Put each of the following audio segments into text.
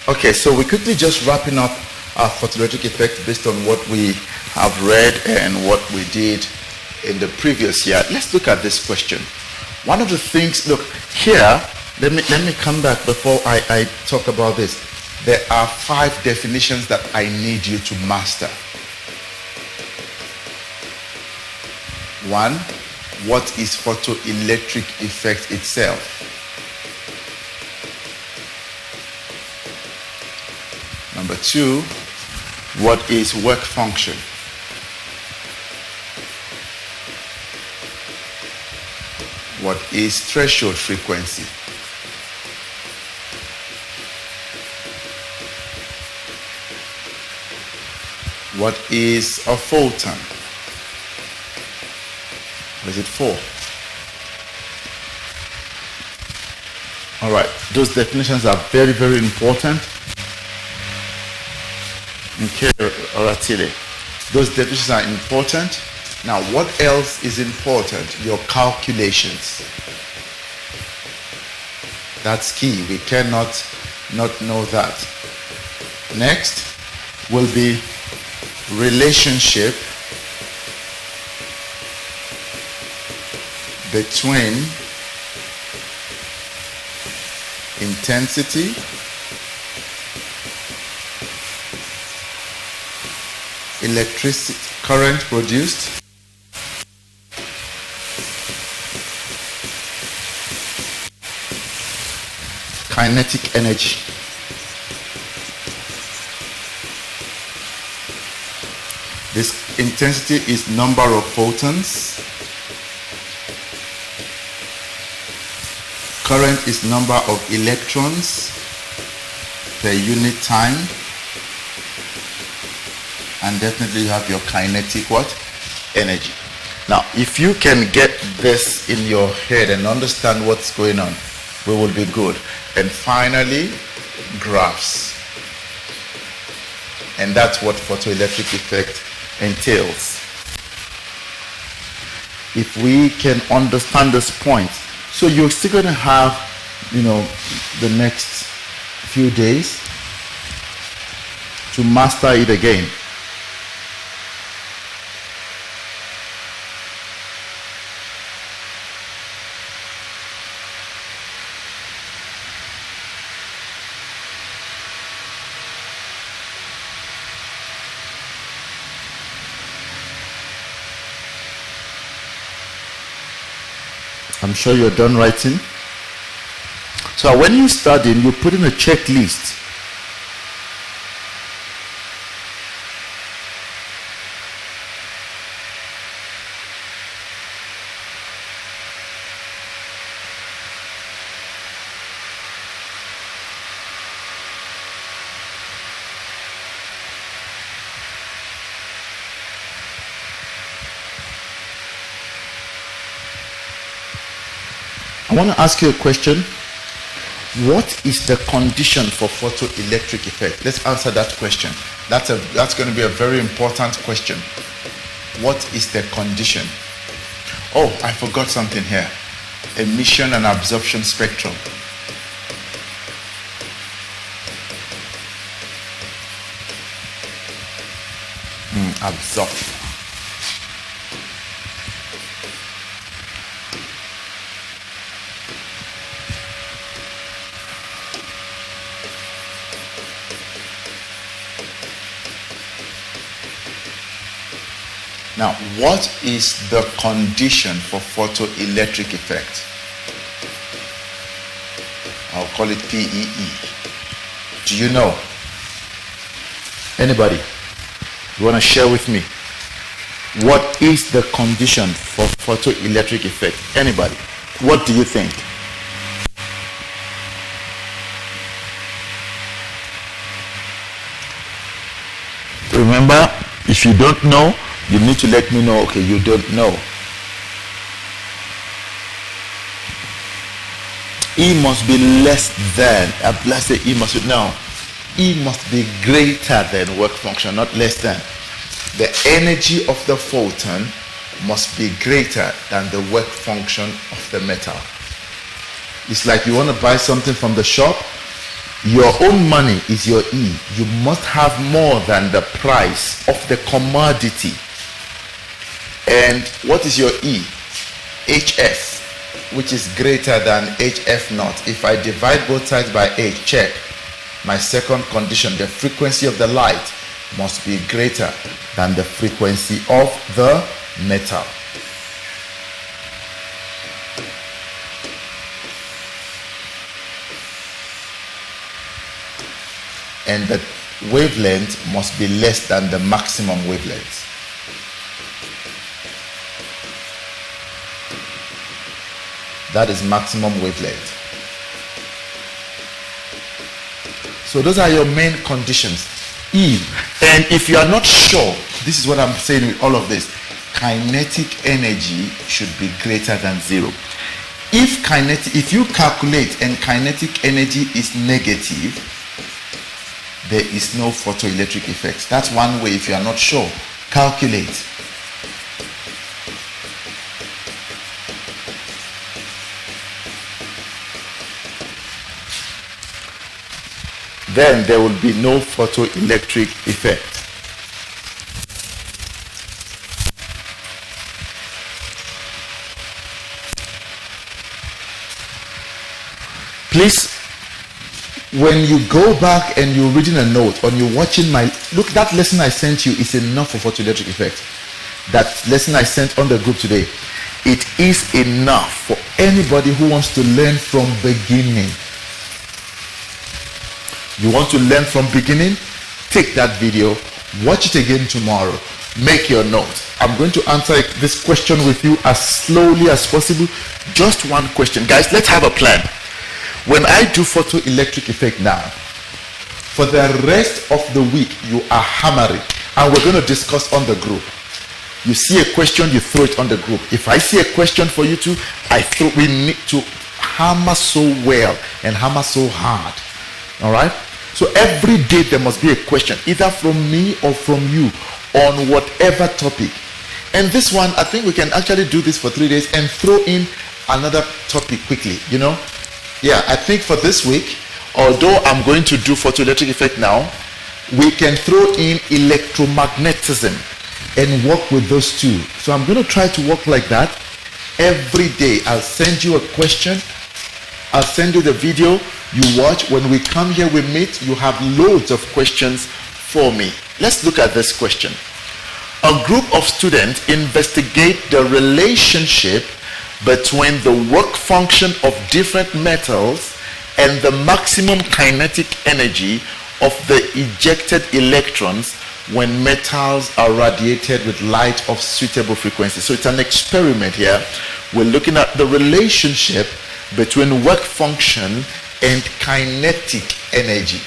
Okay, so we're quickly just wrapping up our photoelectric effect based on what we have read and what we did in the previous year. Let's look at this question. One of the things, look, here, let me come back before I talk about this. There are 5 definitions that I need you to master. 1, what is photoelectric effect itself? Number 2, what is work function? What is threshold frequency? What is a photon? What is it for? All right, those definitions are very, very important. Okay, Oratile. Those definitions are important. Now, what else is important? Your calculations. That's key. We cannot not know that. Next will be relationship between intensity, electricity current produced, kinetic energy. This intensity is number of photons. Current is number of electrons per unit time. And definitely you have your kinetic what? Energy. Now, if you can get this in your head and understand what's going on, we will be good. And finally, graphs. And that's what photoelectric effect entails. If we can understand this point, so you're still going to have, the next few days to master it again. I'm sure you're done writing. So when you study, you put in a checklist. I want to ask you a question. What is the condition for photoelectric effect? Let's answer that question. That's going to be a very important question. What is the condition? Oh, I forgot something here. Emission and absorption spectrum. Absorption. Now, what is the condition for photoelectric effect? I'll call it PEE. Do you know? Anybody? You want to share with me? What is the condition for photoelectric effect? Anybody? What do you think? Remember, if you don't know, you need to let me know, okay, you don't know. E must be less than, let's say E must be, no. E must be greater than work function, not less than. The energy of the photon must be greater than the work function of the metal. It's like you want to buy something from the shop, Your own money is your E. You must have more than the price of the commodity. And what is your E? HF, which is greater than HF naught. If I divide both sides by H, check. My second condition, the frequency of the light must be greater than the frequency of the metal. And the wavelength must be less than the maximum wavelength. That is maximum wavelength. So those are your main conditions. E. And if you are not sure, this is what I'm saying with all of this. Kinetic energy should be greater than 0. If you calculate and kinetic energy is negative, there is no photoelectric effect. That's one way. If you are not sure, calculate. Then there will be no photoelectric effect. Please, when you go back and you're reading a note or you're watching look, that lesson I sent you is enough for photoelectric effect. That lesson I sent on the group today, it is enough for anybody who wants to learn from beginning. You want to learn from beginning? Take that video, watch it again tomorrow, make your notes. I'm going to answer this question with you as slowly as possible. Just one question. Guys, let's have a plan. When I do photoelectric effect now, for the rest of the week, you are hammering. And we're going to discuss on the group. You see a question, you throw it on the group. If I see a question for you too, we need to hammer so well and hammer so hard. All right? So every day there must be a question, either from me or from you, on whatever topic. And this one, I think we can actually do this for 3 days and throw in another topic quickly, you know? Yeah, I think for this week, although I'm going to do photoelectric effect now, we can throw in electromagnetism and work with those two. So I'm going to try to work like that every day. I'll send you a question. I'll send you the video. You watch. When we come here, we meet. You have loads of questions for me. Let's look at this question. A group of students investigate the relationship between the work function of different metals and the maximum kinetic energy of the ejected electrons when metals are radiated with light of suitable frequency. So it's an experiment here. We're looking at the relationship between work function and kinetic energy.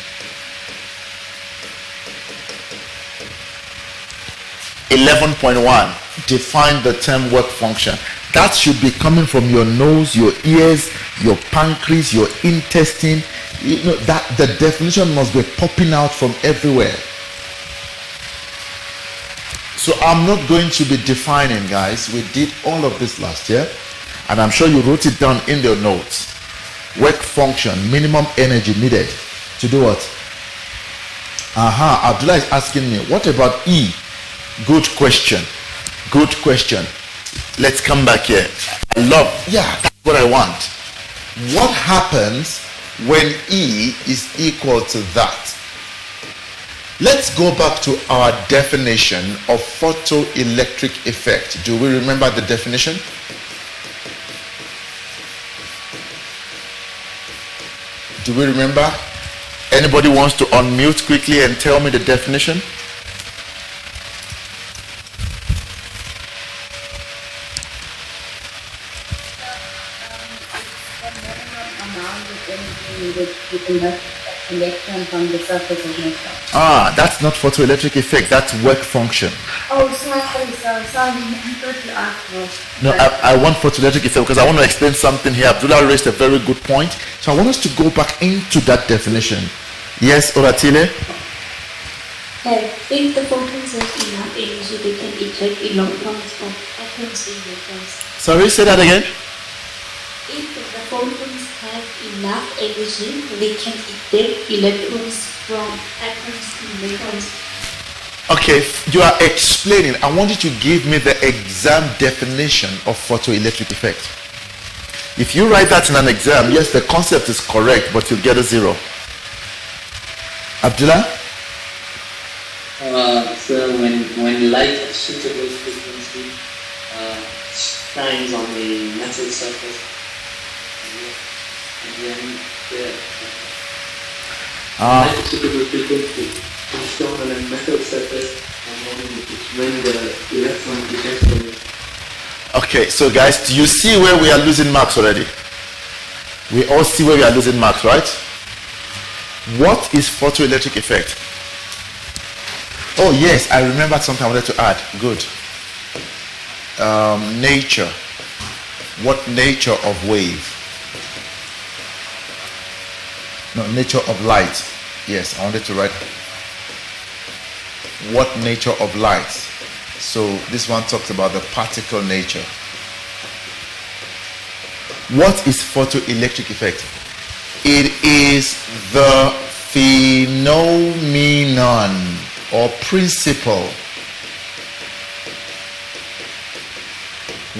11.1. Define the term work function. That should be coming from your nose, your ears, your pancreas, your intestine. You know, that the definition must be popping out from everywhere. So I'm not going to be defining, guys. We did all of this last year, and I'm sure you wrote it down in your notes. Work function, minimum energy needed to do what? Abdullah is asking me, what about E? Good question. Good question. Let's come back here. That's what I want. What happens when E is equal to that? Let's go back to our definition of photoelectric effect. Do we remember the definition? Do we remember? Anybody wants to unmute quickly and tell me the definition? Electron from the surface of metal. That's not photoelectric effect, that's work function. Oh, sorry. I thought you asked for. No, I want photoelectric effect because I want to explain something here. Abdullah raised a very good point. So I want us to go back into that definition. Yes, Oratile? If the photons have enough energy, they can eject electrons from atoms in the gas. Sorry, say that again. If the photons have enough energy, they can eject electrons from atoms to neutrons. Okay, you are explaining. I want you to give me the exam definition of photoelectric effect. If you write that in an exam, yes, the concept is correct, but you'll get a 0. Abdullah? So when light of suitable frequency shines on the metal surface, and then the light of suitable frequency is shown on a metal surface, and then when the electron ejects from it. Okay, so guys, do you see where we are losing marks already? We all see where we are losing marks, right? What is photoelectric effect? Oh yes, I remembered something I wanted to add. Good. Nature. What nature of wave? No, nature of light. Yes, I wanted to write what nature of light. So this one talks about the particle nature. What is photoelectric effect? It is the phenomenon or principle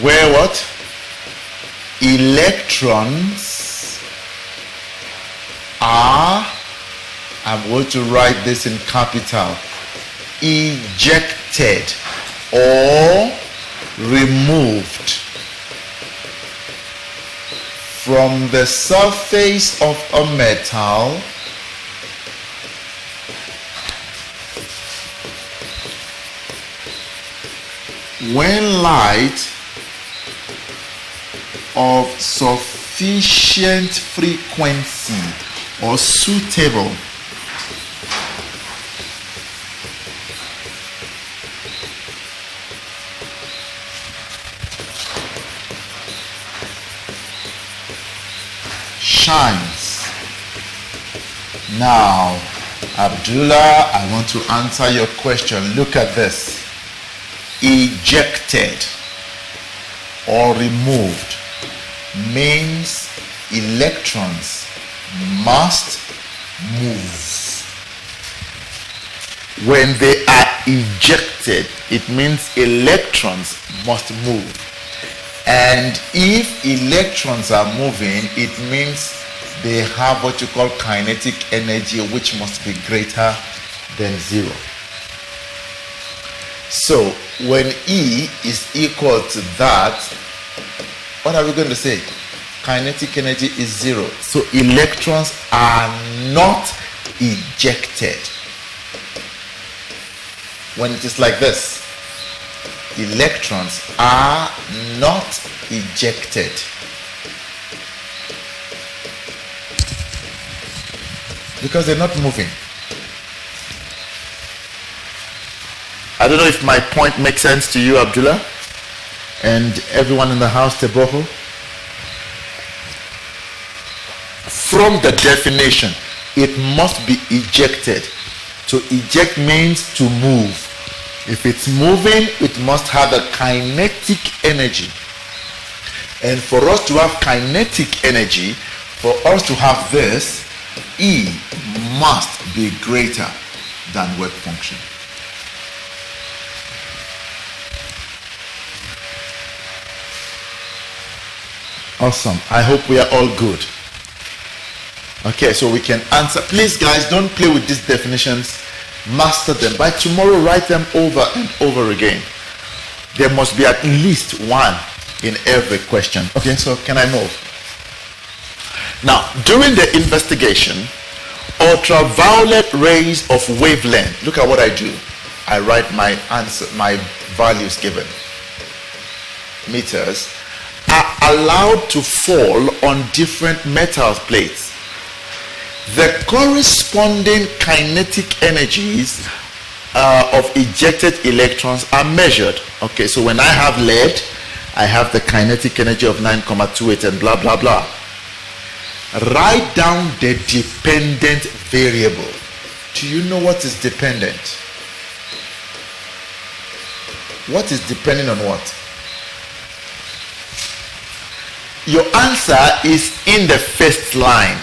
where what? Electrons are, I'm going to write this in capital, ejected or removed from the surface of a metal when light of sufficient frequency or suitable shines. Now, Abdullah, I want to answer your question. Look at this. Ejected or removed means electrons must move. When they are ejected, it means electrons must move. And if electrons are moving, it means they have what you call kinetic energy, which must be greater than 0. So when E is equal to that, what are we going to say? Kinetic energy is 0. So electrons are not ejected. When it is like this, electrons are not ejected. Because they're not moving. I don't know if my point makes sense to you, Abdullah, and everyone in the house, Teboho. From the definition, it must be ejected. To eject means to move. If it's moving, it must have a kinetic energy. And for us to have kinetic energy, for us to have this, E must be greater than work function. Awesome. I hope we are all good. Okay, so we can answer. Please, guys, don't play with these definitions. Master them. By tomorrow, write them over and over again. There must be at least one in every question. Okay, so can I move? Now, during the investigation, ultraviolet rays of wavelength. Look at what I do. I write my answer, my values given. Meters are allowed to fall on different metal plates. The corresponding kinetic energies of ejected electrons are measured. Okay, so when I have lead, I have the kinetic energy of 9,28 and blah, blah, blah. Write down the dependent variable. Do you know what is dependent? What is depending on what? your answer is in the first line.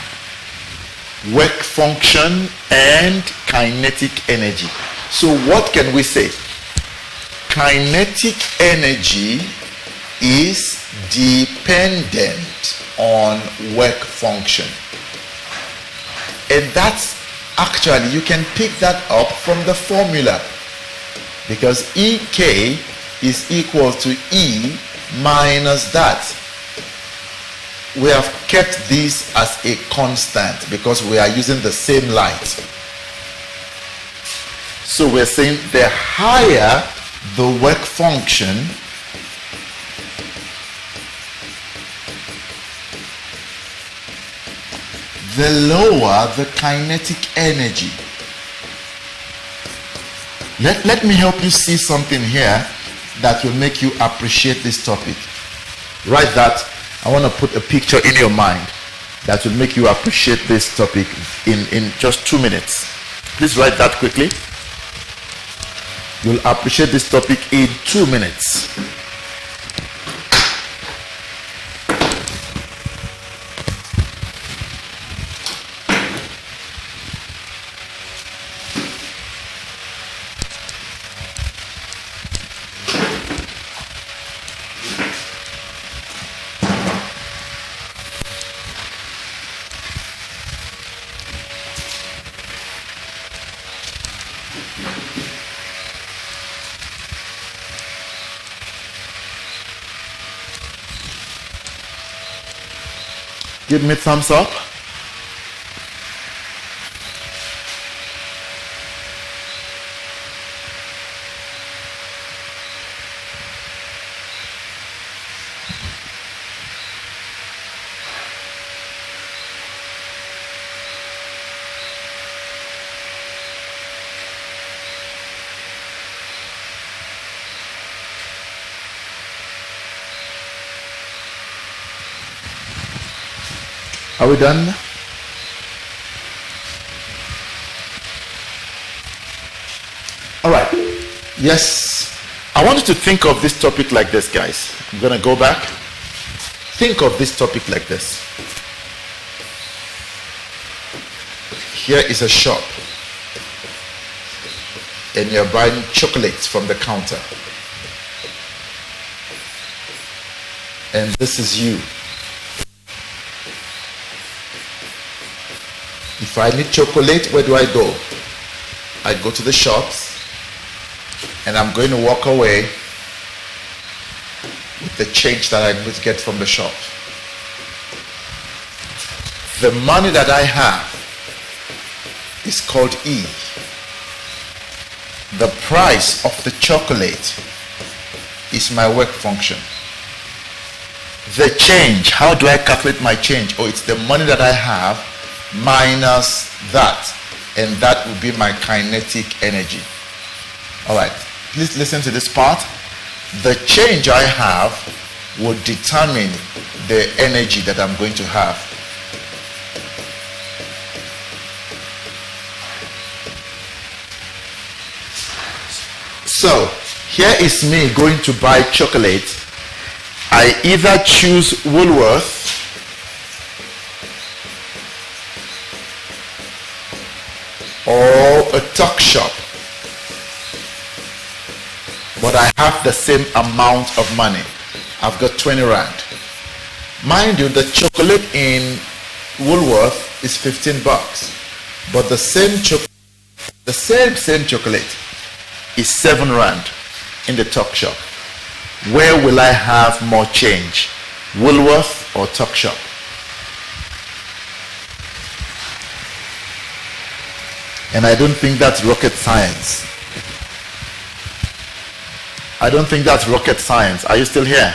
Work function and kinetic energy. So what can we say? Kinetic energy is dependent on work function. And that's actually, you can pick that up from the formula, because EK is equal to E minus that. We have kept this as a constant because we are using the same light. So we're saying the higher the work function, the lower the kinetic energy. Let me help you see something here that will make you appreciate this topic. Write that. I want to put a picture in your mind that will make you appreciate this topic in just 2 minutes. Please write that quickly. You'll appreciate this topic in 2 minutes. Give me thumbs up. Are we done? All right. Yes. I want you to think of this topic like this, guys. I'm going to go back. Think of this topic like this. Here is a shop, and you're buying chocolates from the counter. And this is you. If I need chocolate, where do I go? I go to the shops, and I'm going to walk away with the change that I'm going to get from the shop. The money that I have is called E. The price of the chocolate is my work function. The change, how do I calculate my change? Oh, it's the money that I have minus that, and that will be my kinetic energy. All right, please listen to this part. The change I have will determine the energy that I'm going to have. So here is me going to buy chocolate. I either choose Woolworth or a tuck shop, but I have the same amount of money. I've got 20 rand. Mind you, the chocolate in Woolworth is 15 bucks, but the same chocolate is 7 rand in the tuck shop. Where will I have more change, Woolworth or tuck shop? And I don't think that's rocket science. I don't think that's rocket science. Are you still here?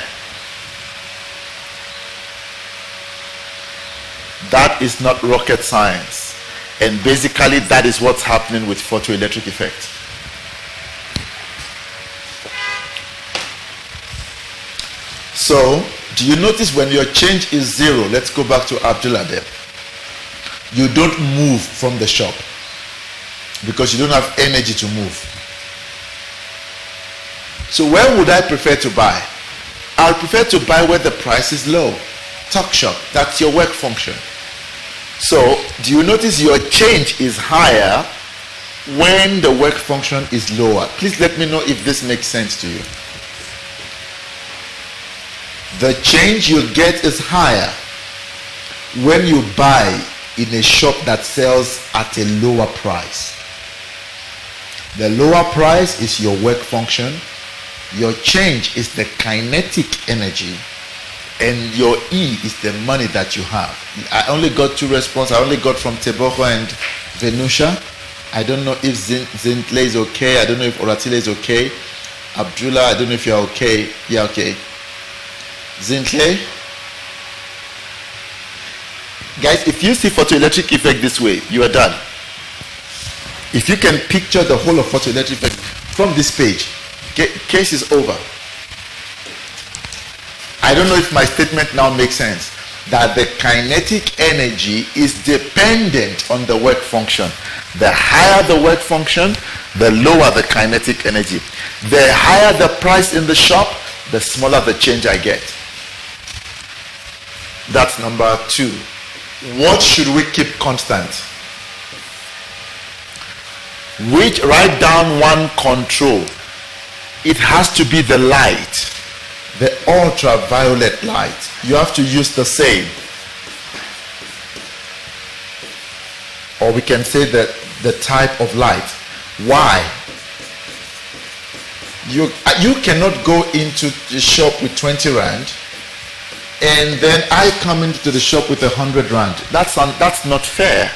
That is not rocket science. And basically that is what's happening with photoelectric effect. So, do you notice when your change is 0, let's go back to Abdullah there. You don't move from the shop, because you don't have energy to move. So where would I prefer to buy? I'll prefer to buy where the price is low. torque shock. That's your work function. So, do you notice your change is higher when the work function is lower? Please let me know if this makes sense to you. The change you get is higher when you buy in a shop that sells at a lower price. The lower price is your work function. Your change is the kinetic energy. And your E is the money that you have. I only got 2 responses. I only got from Teboho and Venusha. I don't know if Zintle is okay. I don't know if Oratile is okay. Abdullah, I don't know if you're okay. Yeah, okay. Zintle. Guys, if you see photoelectric effect this way, you are done. If you can picture the whole of photoelectric effect from this page, case is over. I don't know if my statement now makes sense. That the kinetic energy is dependent on the work function. The higher the work function, the lower the kinetic energy. The higher the price in the shop, the smaller the change I get. That's number 2. What should we keep constant? Write down one control. It has to be the light. The ultraviolet light. You have to use the same. Or we can say that the type of light. Why? You cannot go into the shop with 20 rand and then I come into the shop with 100 rand. That's not fair.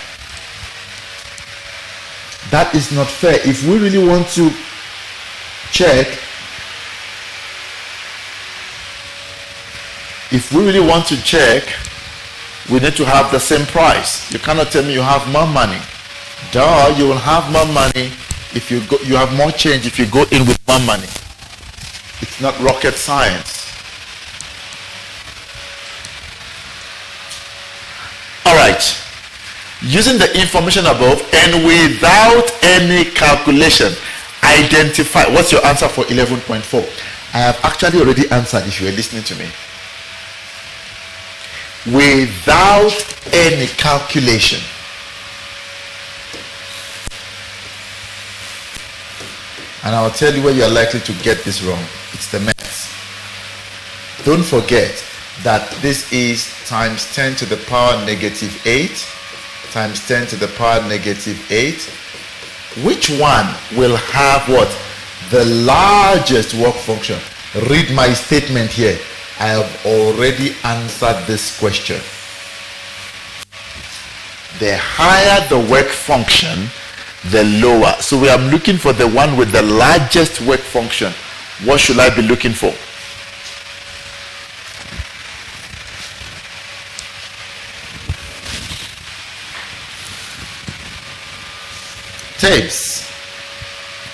That is not fair. If we really want to check, we need to have the same price. You cannot tell me you have more money. Duh, you will have more money if you have more change if you go in with more money. It's not rocket science. All right. Using the information above and without any calculation, identify. What's your answer for 11.4? I have actually already answered if you are listening to me. Without any calculation. And I'll tell you where you are likely to get this wrong. It's the maths. Don't forget that this is times 10 to the power negative 8 times 10 to the power negative 8. Which one will have what? The largest work function. Read my statement here. I have already answered this question. The higher the work function, the lower. So we are looking for the one with the largest work function. What should I be looking for? Tapes.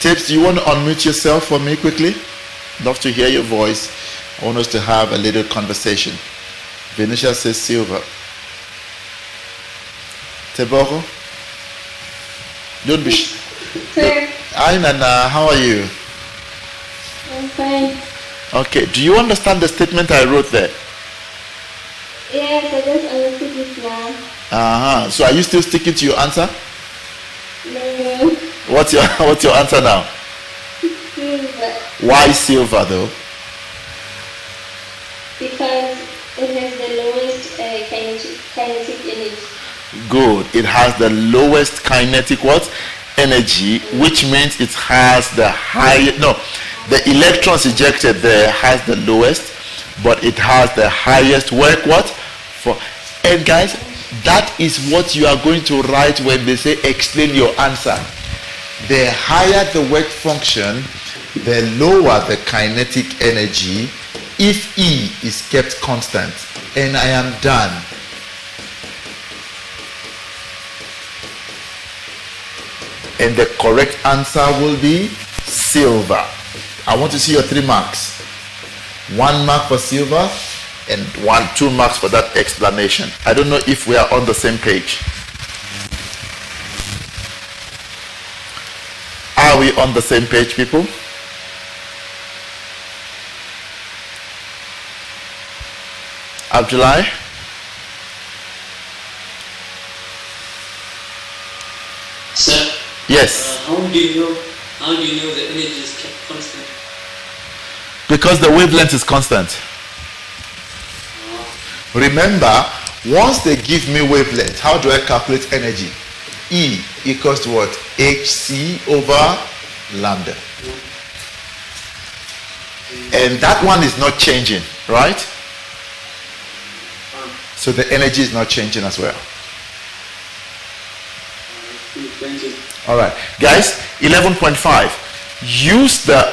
Tapes, do you want to unmute yourself for me quickly? Love to hear your voice. I want us to have a little conversation. Venetia says silver. Teboro? Don't be Hi Nana, how are you? I'm fine. Okay, do you understand the statement I wrote there? Yes, I just understood it now. So are you still sticking to your answer? No. What's your answer now? Silver. Why silver though? Because it has the lowest kinetic energy. Good. It has the lowest kinetic what? Energy, which means it has the highest. No, the electrons ejected there has the lowest, but it has the highest work what? For. And guys, that is what you are going to write when they say explain your answer. The higher the work function, the lower the kinetic energy if E is kept constant. And I am done. And the correct answer will be silver. I want to see your 3 marks. 1 mark for silver and 2 marks for that explanation. I don't know if we are on the same page. Are we on the same page, people? Abdullah? Yes. How do you know the energy is kept constant? Because the wavelength is constant. Remember, once they give me wavelength, how do I calculate energy? E equals to what? Hc over lambda. And that one is not changing, right? So the energy is not changing as well. Thank you. All right, guys, 11.5. Use the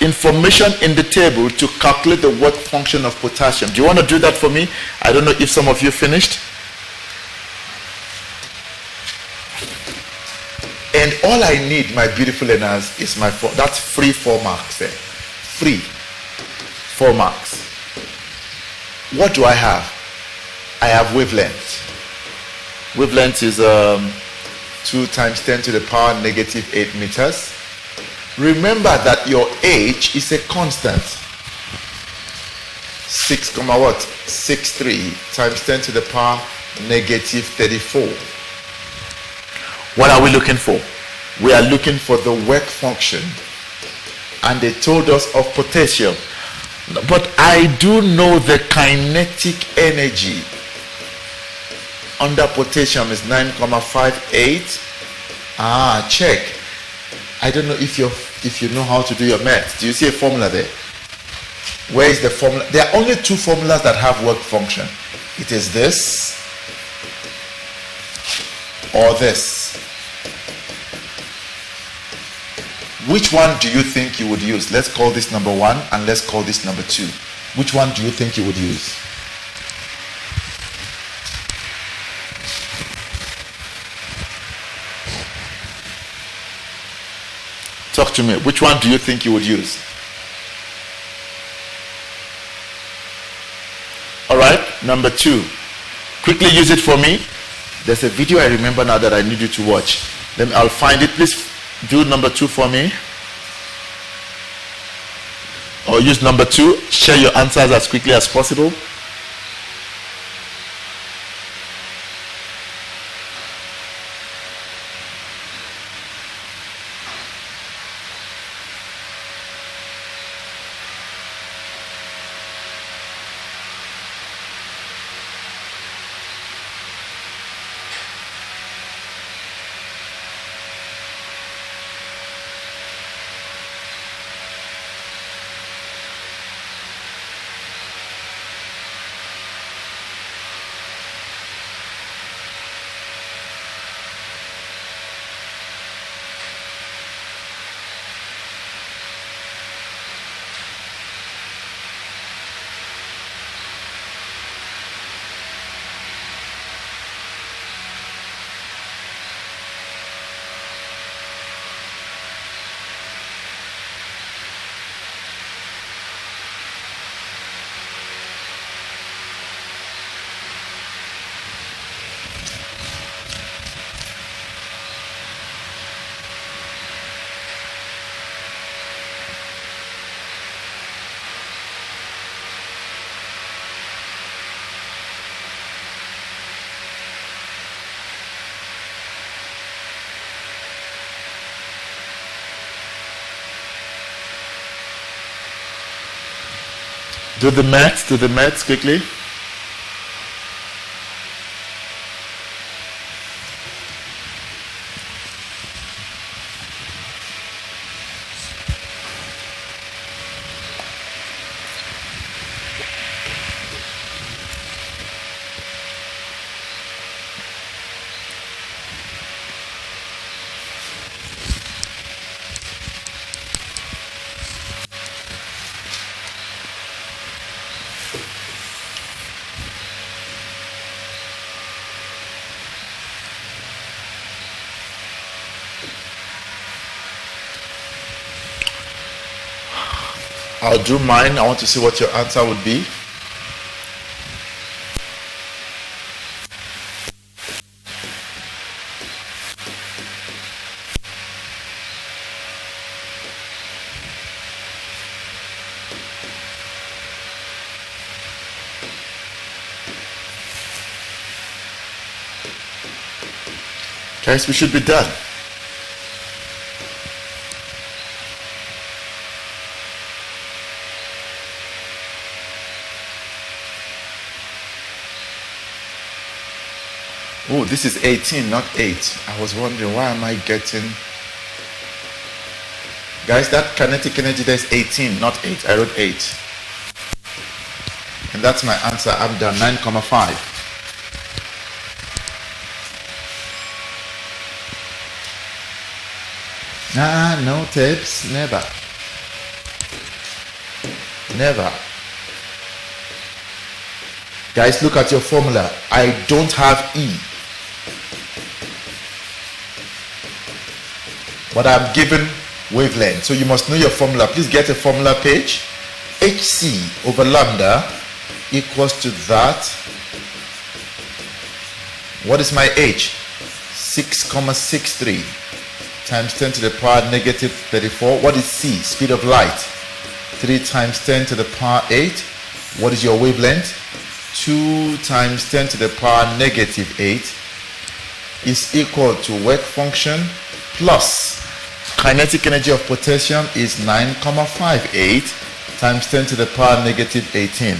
information in the table to calculate the work function of potassium. Do you want to do that for me? I don't know if some of you finished. And all I need, my beautiful learners, is that's free 4 marks there. Free 4 marks. What do I have? I have wavelength. Wavelength is 2 times 10 to the power negative 8 meters. Remember that your H is a constant. 6,63 times 10 to the power negative 34. What are we looking for? We are looking for the work function. And they told us of potassium. But I do know the kinetic energy under potassium is 9,58. Check. I don't know if you know how to do your math. Do you see a formula there? Where is the formula? There are only 2 formulas that have work function. It is this or this. Which one do you think you would use? Let's call this number 1 and let's call this number 2. Which one do you think you would use? Talk to me. Which one do you think you would use? All right, number 2. Quickly use it for me. There's a video I remember now that I need you to watch. I'll find it. Please do number 2 for me. Or use number 2. Share your answers as quickly as possible. Do the maths quickly. I'll do mine. I want to see what your answer would be. Guys, we should be done. Oh, this is 18, not 8. I was wondering, why am I getting... Guys, that kinetic energy there is 18, not 8. I wrote 8. And that's my answer. I'm done. 9,5. No tapes. Never. Never. Guys, look at your formula. I don't have E. But I'm given wavelength. So you must know your formula. Please get a formula page. HC over lambda equals to that. What is my H? 6,63 times 10 to the power negative 34. What is C? Speed of light. 3 times 10 to the power 8. What is your wavelength? 2 times 10 to the power negative 8 is equal to work function plus kinetic energy of potassium is 9,58 times 10 to the power negative 18.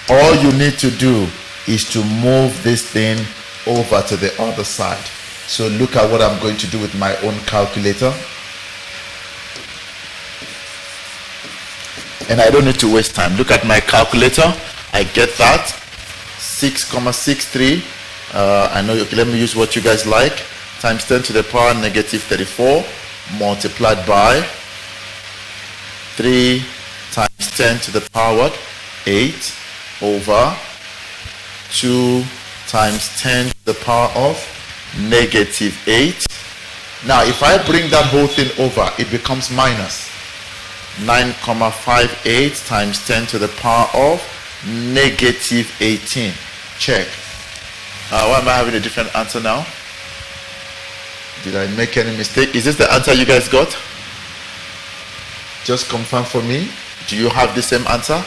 All you need to do is to move this thing over to the other side. So look at what I'm going to do with my own calculator. And I don't need to waste time. Look at my calculator. I get that. 6,63. I know, okay, let me use what you guys like. Times 10 to the power negative 34 multiplied by 3 times 10 to the power what? 8 over 2 times 10 to the power of negative 8. Now if I bring that whole thing over, it becomes minus 9,58 times 10 to the power of negative 18. Check. Why am I having a different answer now? Did I make any mistake? Is this the answer you guys got? Just confirm for me. Do you have the same answer?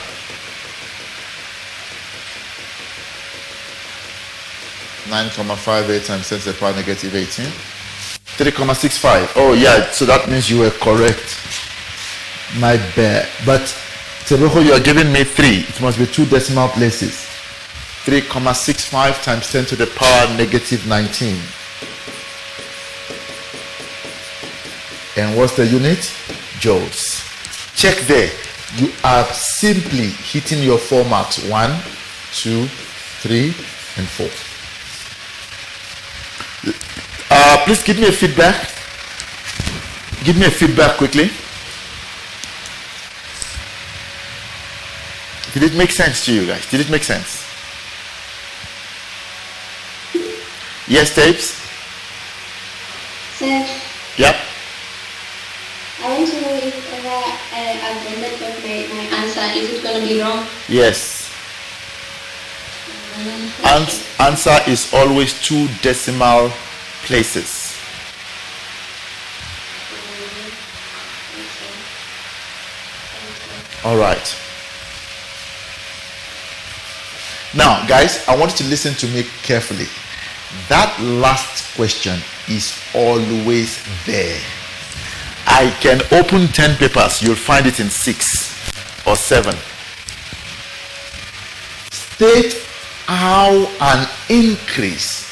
(9,58) times 10 to the power negative 18. 3,65. Oh yeah, so that means you were correct. My bad. But Tebeho, you are giving me 3. It must be 2 decimal places. 3,65 times 10 to the power negative 19. And what's the unit? Joules. Check there. You are simply hitting your 4 marks. 1, 2, 3, and 4. Please give me a feedback. Give me a feedback quickly. Did it make sense to you guys? Did it make sense? Yes, tapes? Sir, Yep. I want to know if ever I've ended up my answer, is it going to be wrong? Yes. Answer is always 2 decimal places. All right. Now, guys, I want you to listen to me carefully. That last question is always there. I can open 10 papers. You'll find it in 6 or 7. State how an increase.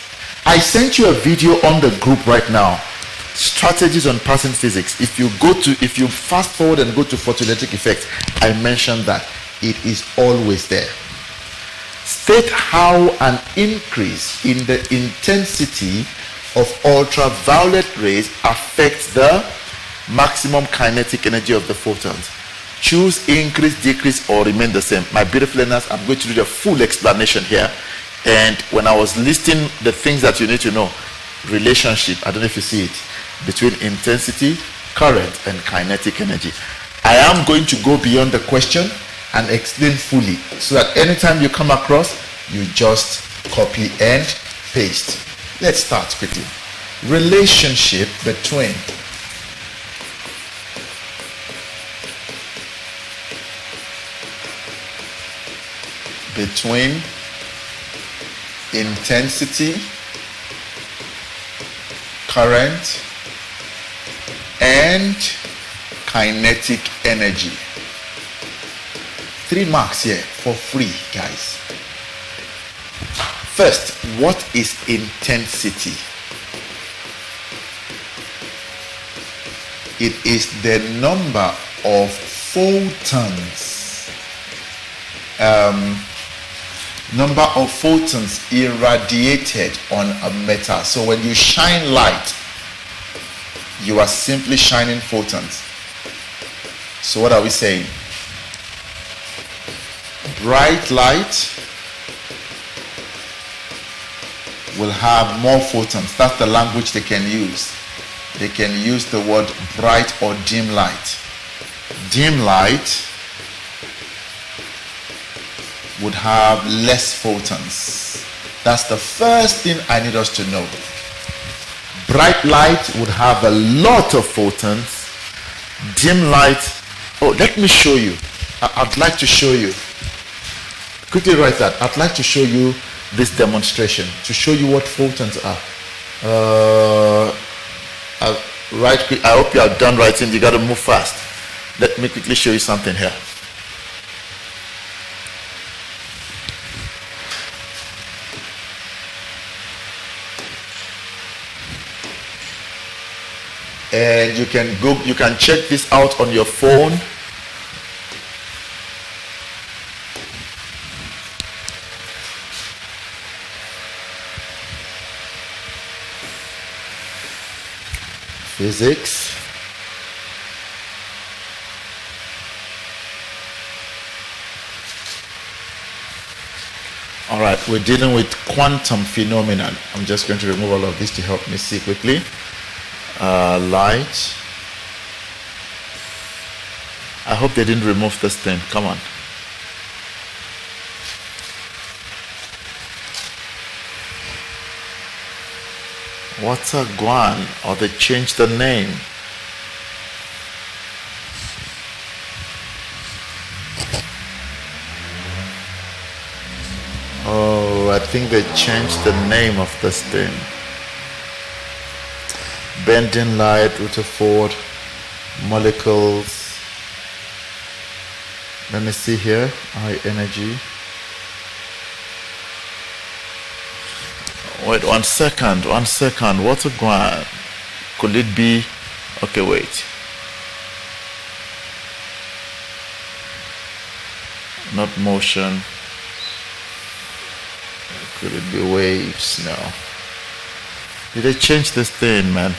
I sent you a video on the group right now. Strategies on passing physics. If you fast forward and go to photoelectric effect, I mentioned that. It is always there. State how an increase in the intensity of ultraviolet rays affects the maximum kinetic energy of the photons. Choose increase, decrease, or remain the same. My beautiful learners, I'm going to do the full explanation here. And when I was listing the things that you need to know, relationship, I don't know if you see it, between intensity, current, and kinetic energy. I am going to go beyond the question and explain fully, so that anytime you come across, you just copy and paste. Let's start quickly. Relationship between intensity, current, and kinetic energy. 3 marks here for free, guys. First, what is intensity? It is the number of photons, irradiated on a metal. So when you shine light, you are simply shining photons. So what are we saying? Bright light will have more photons. That's the language they can use. They can use the word bright or dim light. Dim light would have less photons. That's the first thing I need us to know. Bright light would have a lot of photons. Dim light, oh, let me show you. I'd like to show you. Quickly write that. I'd like to show you this demonstration to show you what photons are. Right quick. I hope you are done writing. You got to move fast. Let me quickly show you something here. And you can check this out on your phone. Physics. All right, we're dealing with quantum phenomenon. I'm just going to remove all of this to help me see quickly. Light. I hope they didn't remove this thing. Come on. What's a guan? Or they changed the name. Oh, I think they changed the name of this thing. Bending light, Rutherford, molecules. Let me see here. High energy. Wait, 1 second. What's a guan? Could it be? Okay, wait. Not motion. Could it be waves? No. Did they change this thing, man?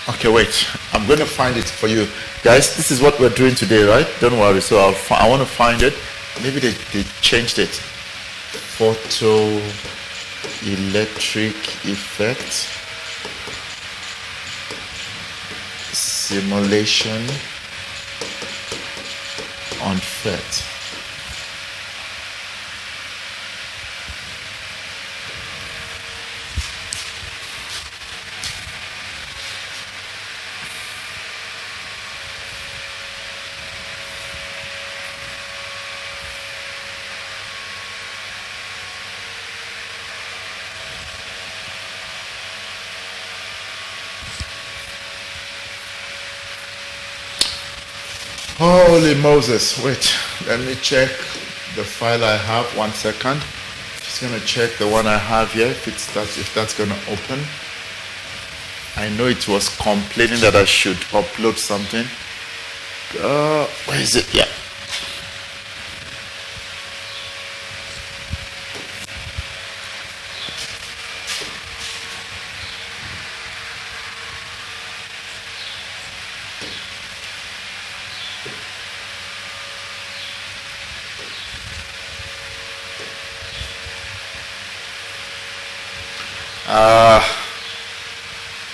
Okay, wait. I'm going to find it for you. Guys, this is what we're doing today, right? Don't worry. So I want to find it. Maybe they changed it. Photoelectric effect. Simulation on FET. Holy Moses, wait, let me check the file I have. 1 second. Just gonna check the one I have here, if that's gonna open. I know it was complaining that I should upload something. Where is it? Yeah.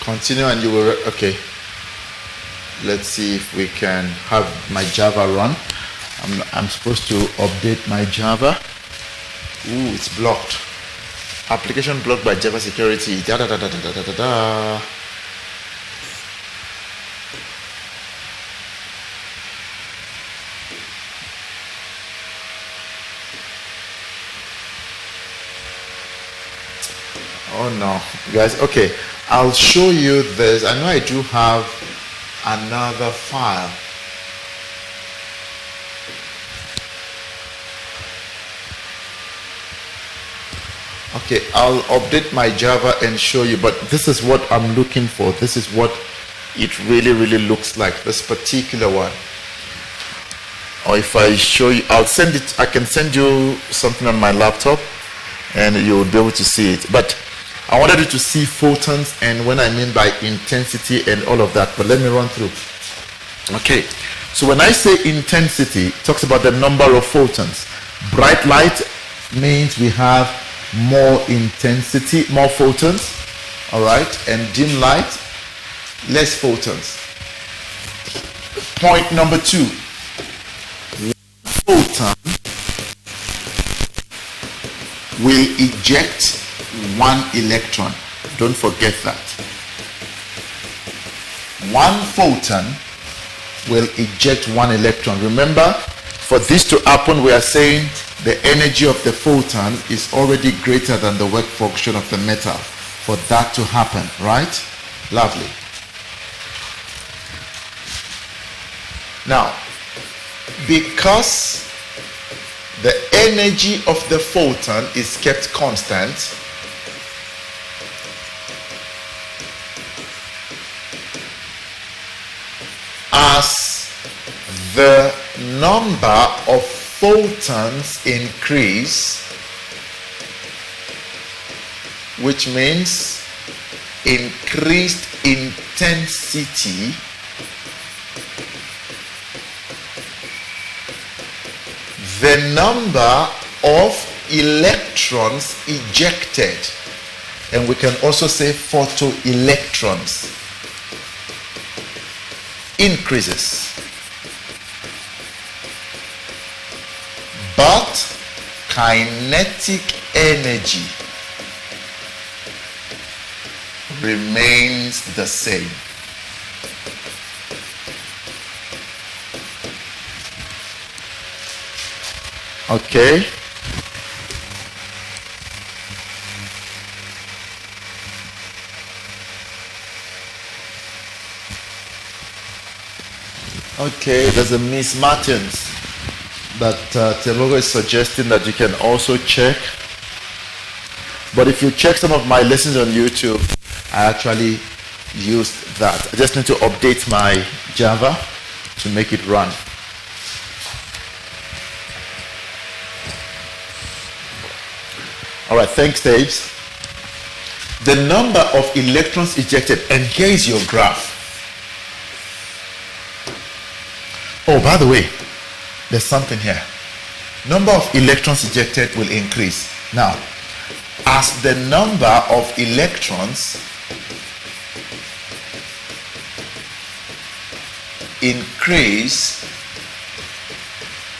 Continue and you will, okay. Let's see if we can have my Java run. I'm supposed to update my Java. Ooh, it's blocked. Application blocked by Java security. Da da da da da da da da. Oh no, guys. Okay, I'll show you this. I know I do have another file. Okay, I'll update my Java and show you, but this is what I'm looking for. This is what it really looks like, this particular one. Or if I show you, I can send you something on my laptop and you'll be able to see it. But I wanted you to see photons and when I mean by intensity and all of that, but let me run through. Okay, so when I say intensity, it talks about the number of photons. Bright light means we have more intensity, more photons, all right, and dim light, less photons. Point number 2, photon will eject 1 electron. Don't forget that. 1 photon will eject 1 electron. Remember, for this to happen, we are saying the energy of the photon is already greater than the work function of the metal for that to happen, right? Lovely. Now, because the energy of the photon is kept constant, as the number of photons increase, which means increased intensity, the number of electrons ejected, and we can also say photoelectrons, increases. But kinetic energy remains the same. Okay. Okay, there's a Miss Martins that Temogo is suggesting that you can also check. But if you check some of my lessons on YouTube, I actually used that. I just need to update my Java to make it run. All right, thanks, Taves. The number of electrons ejected, and here is your graph. Oh, by the way, there's something here. Number of electrons ejected will increase. Now, as the number of electrons increase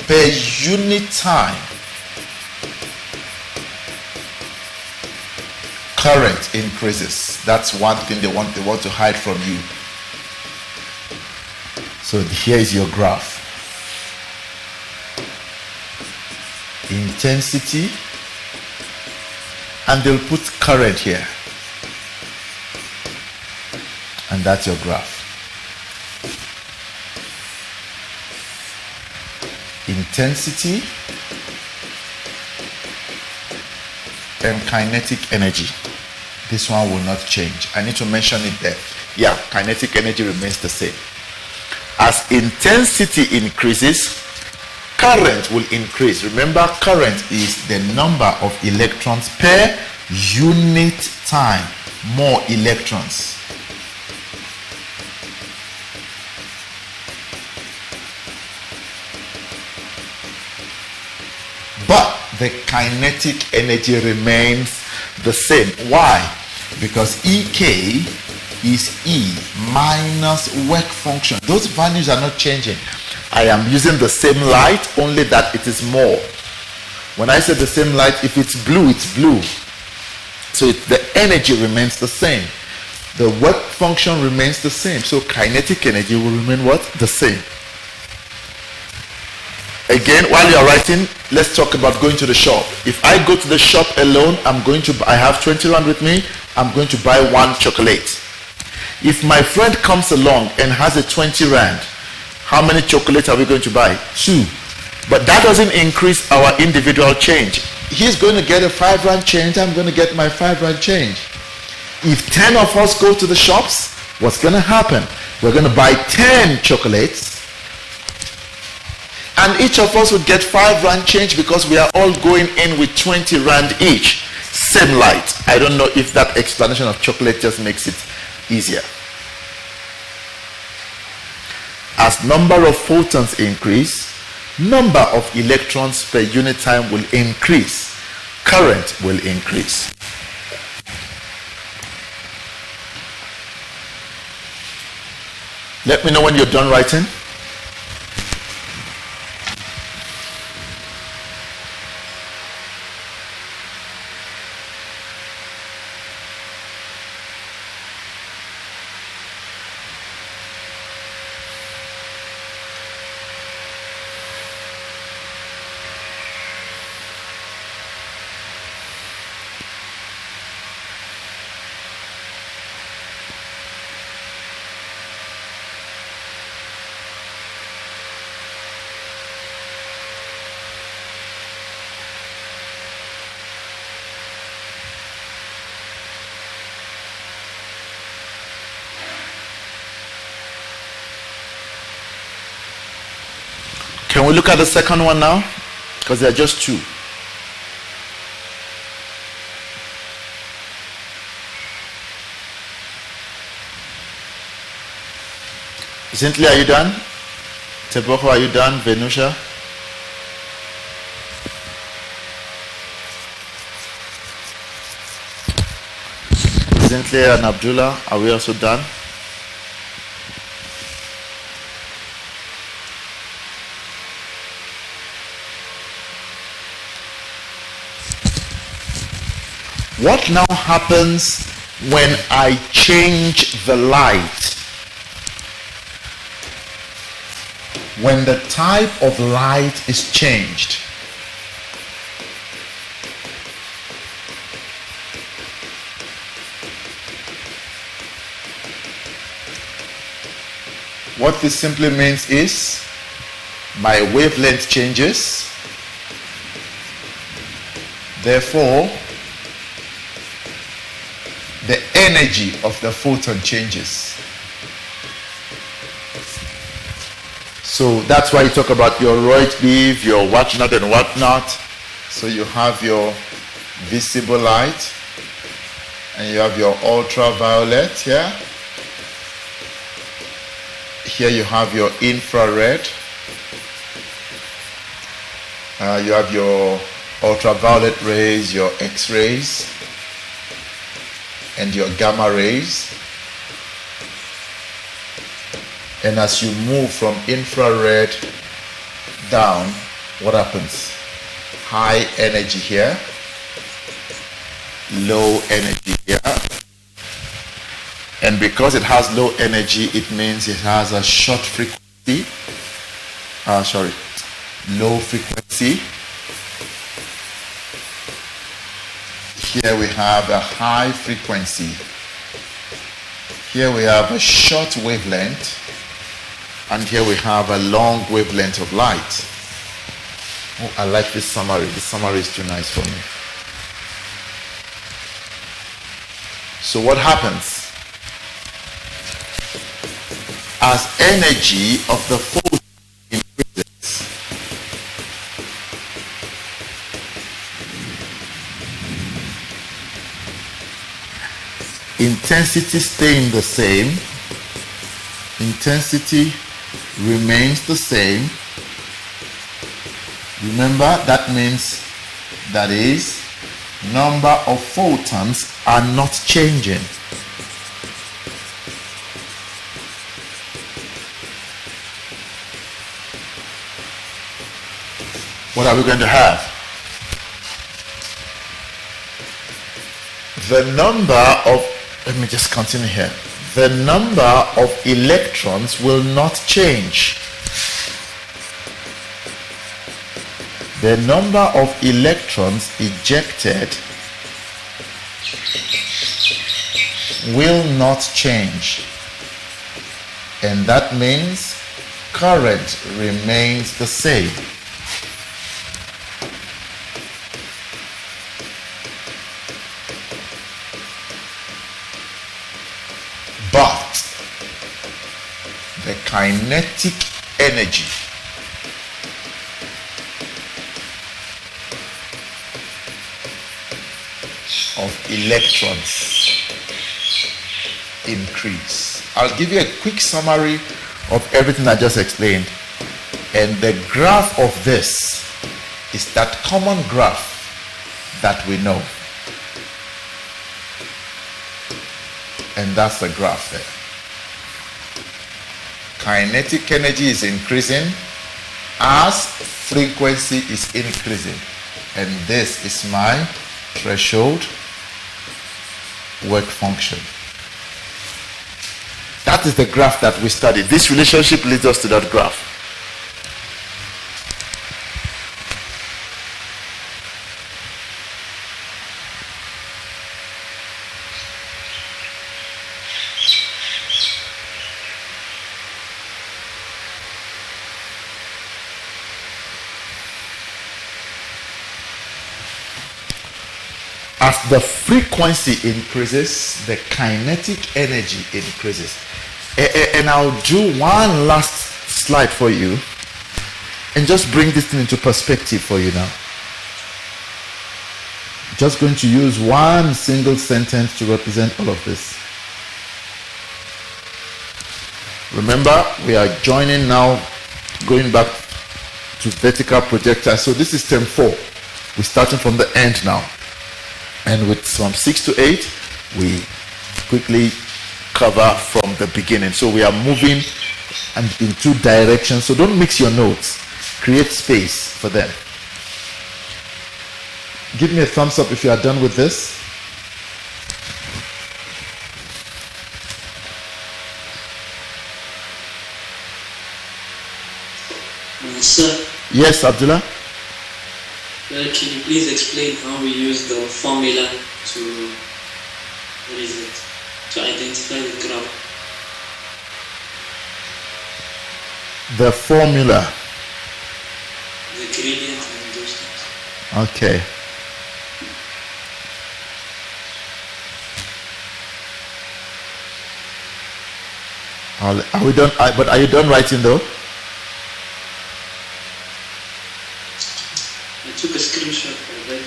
per unit time, current increases. That's one thing they want to hide from you. So here is your graph. Intensity, and they'll put current here. And that's your graph. Intensity and kinetic energy. This one will not change. I need to mention it there. Yeah, kinetic energy remains the same. As intensity increases, current will increase. Remember, current is the number of electrons per unit time. More electrons. But the kinetic energy remains the same. Why? Because EK is E minus work function. Those values are not changing. I am using the same light, only that it is more. When I say the same light, if it's blue, it's blue. So the energy remains the same. The work function remains the same. So kinetic energy will remain what? The same. Again, while you're writing, let's talk about going to the shop. If I go to the shop alone, I have 20 rand with me, I'm going to buy one chocolate. If my friend comes along and has a 20 rand, how many chocolates are we going to buy? 2. But that doesn't increase our individual change. He's going to get a 5 rand change, I'm going to get my 5 rand change. If 10 of us go to the shops, what's going to happen? We're going to buy 10 chocolates, and each of us would get 5 rand change because we are all going in with 20 rand each. Same light. I don't know if that explanation of chocolate just makes it easier. As number of photons increase, number of electrons per unit time will increase. Current will increase. Let me know when you're done writing. Can we look at the second one now? Because there are just 2. Cynthia, are you done? Teboko, are you done? Venusha? Cynthia and Abdullah, are we also done? What now happens when I change the light? When the type of light is changed, what this simply means is my wavelength changes, therefore the energy of the photon changes. So that's why you talk about your Reuth-Bev, your whatnot and whatnot. So you have your visible light and you have your ultraviolet here. Here you have your infrared. You have your ultraviolet rays, your X-rays, and your gamma rays. And as you move from infrared down, what happens? High energy here, low energy here. And because it has low energy, it means it has a short frequency, low frequency. Here we have a high frequency. Here we have a short wavelength. And here we have a long wavelength of light. Oh, I like this summary. This summary is too nice for me. So what happens? As energy of the photon increases, intensity staying the same, intensity remains the same. Remember, that means, that is, number of photons are not changing. What are we going to have? The number of, let me just continue here. The number of electrons will not change. the number of electrons ejected will not change, and that means current remains the same. But the kinetic energy of electrons increase. I'll give you a quick summary of everything I just explained, and the graph of this is that common graph that we know, and that's the graph there. Kinetic energy is increasing as frequency is increasing, and this is my threshold work function. That is the graph that we studied. This relationship leads us to that graph. As the frequency increases, the kinetic energy increases. And I'll do one last slide for you and just bring this thing into perspective for you now. Just going to use one single sentence to represent all of this. Remember, we are joining now, going back to vertical projectile. So this is term 4. We're starting from the end now. And with from 6 to 8, we quickly cover from the beginning. So we are moving and in 2 directions. So don't mix your notes. Create space for them. Give me a thumbs up if you are done with this. Sir. Yes, Abdullah? Can you please explain how we use the formula to, to identify the graph? The formula. The gradient and those things. Okay. Are we done? But are you done writing though? I took a screenshot of that.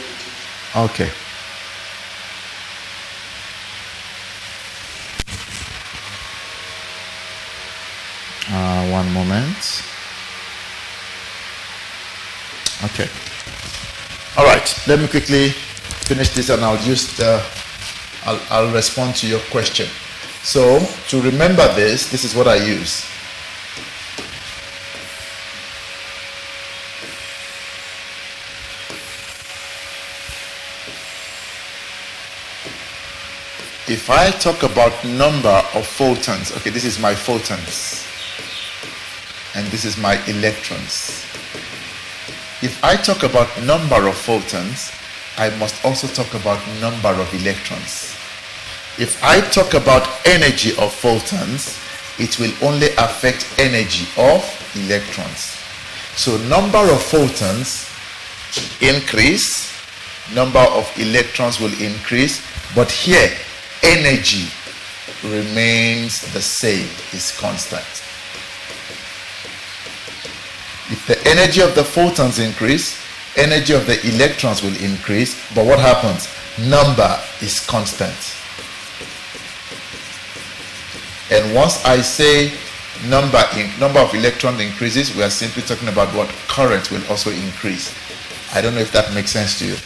Okay. One moment. Okay. All right. Let me quickly finish this, and I'll just I'll respond to your question. So to remember this is what I use. If I talk about number of photons, okay, this is my photons, and this is my electrons. If I talk about number of photons, I must also talk about number of electrons. If I talk about energy of photons, it will only affect energy of electrons. So number of photons increase, number of electrons will increase, but here energy remains the same, is constant. If the energy of the photons increase, energy of the electrons will increase, but what happens? Number is constant. And once I say number of electrons increases, we are simply talking about what current will also increase. I don't know if that makes sense to you.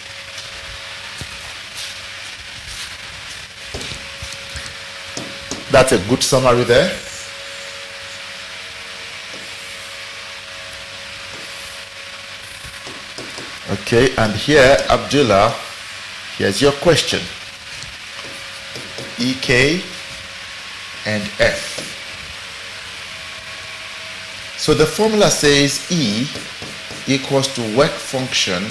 That's a good summary there. Okay, and here, Abdullah, here's your question. EK and F. So the formula says E equals to work function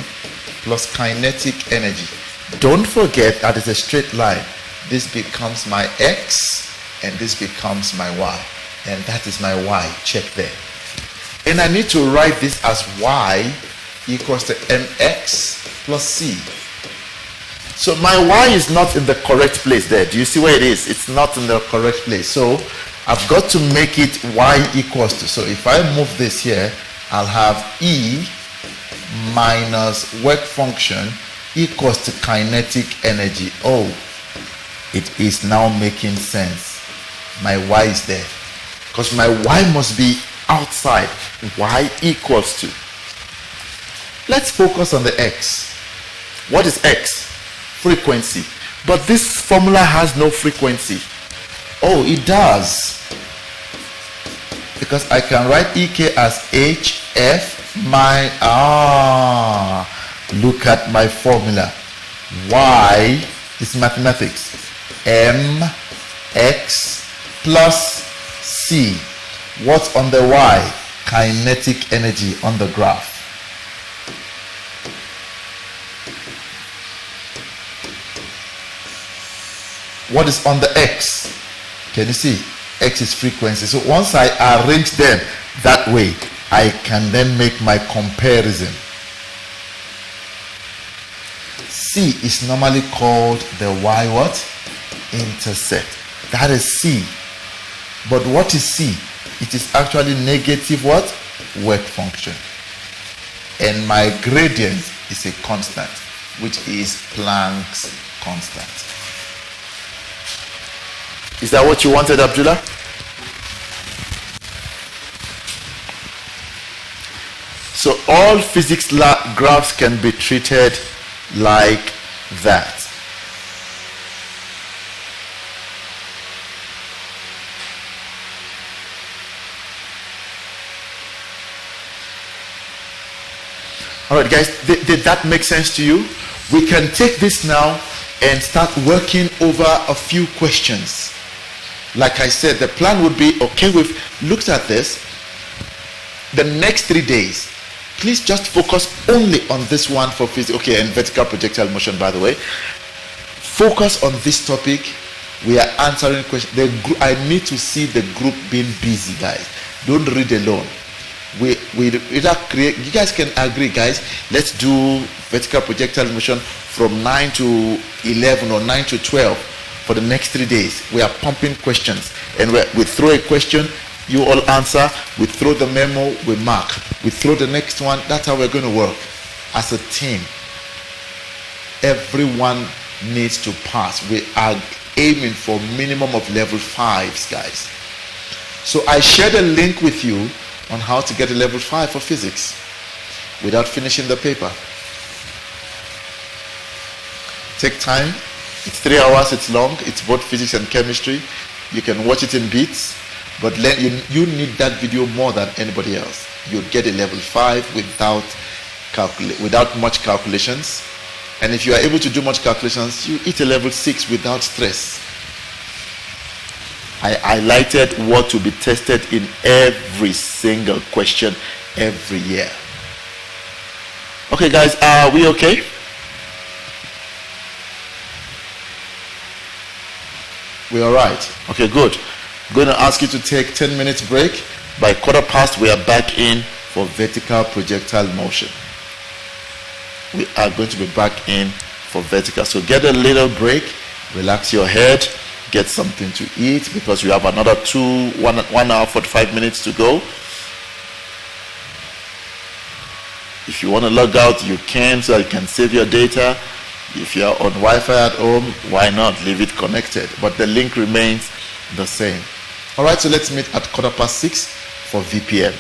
plus kinetic energy. Don't forget that it's a straight line. This becomes my x and this becomes my y. And that is my y. Check there. And I need to write this as y equals to mx plus c. So my y is not in the correct place there. Do you see where it is? It's not in the correct place. So I've got to make it y equals to. So if I move this here, I'll have E minus work function equals to kinetic energy. Oh, it is now making sense. My y is there. Because my y must be outside. Y equals to. Let's focus on the x. What is x? Frequency. But this formula has no frequency. Oh, it does. Because I can write EK as HF look at my formula. Y is mathematics. Mx plus C. What's on the y? Kinetic energy on the graph. What is on the x? Can you see? X is frequency. So once I arrange them that way, I can then make my comparison. C is normally called the y what? Intercept. That is C. But what is C? It is actually negative what? Work function. And my gradient is a constant, which is Planck's constant. Is that what you wanted, Abdullah? So all physics graphs can be treated like that. All right, guys, did that make sense to you? We can take this now and start working over a few questions. Like I said, the plan would be, okay, we've looked at this. The next 3 days, please just focus only on this one for physics. Okay, and vertical projectile motion, by the way. Focus on this topic. We are answering questions. I need to see the group being busy, guys. Don't read alone. We either create, you guys can agree, guys, let's do vertical projectile motion from 9 to 11 or 9 to 12. For the next 3 days, we are pumping questions, and we throw a question, you all answer. We throw the memo, we mark. We throw the next one. That's how we're going to work as a team. Everyone needs to pass. We are aiming for minimum of level 5s, guys. So I shared a link with you on how to get a level 5 for physics without finishing the paper. Take time. It's 3 hours, it's long, it's both physics and chemistry. You can watch it in bits, but you need that video more than anybody else. You'd get a level 5 without much calculations. And if you are able to do much calculations, you hit a level 6 without stress. I highlighted what to be tested in every single question every year. Okay, guys, are we okay? We all right? Okay, good. I'm going to ask you to take 10 minutes break. By 1:15, we are back in for vertical projectile motion. We are going to be back in for vertical. So get a little break, relax your head, get something to eat because we have another 1 hour 45 minutes to go. If you want to log out, you can, so you can save your data. If you're on Wi-Fi at home, why not leave it connected? But the link remains the same. All right, so let's meet at 6:15 for VPN.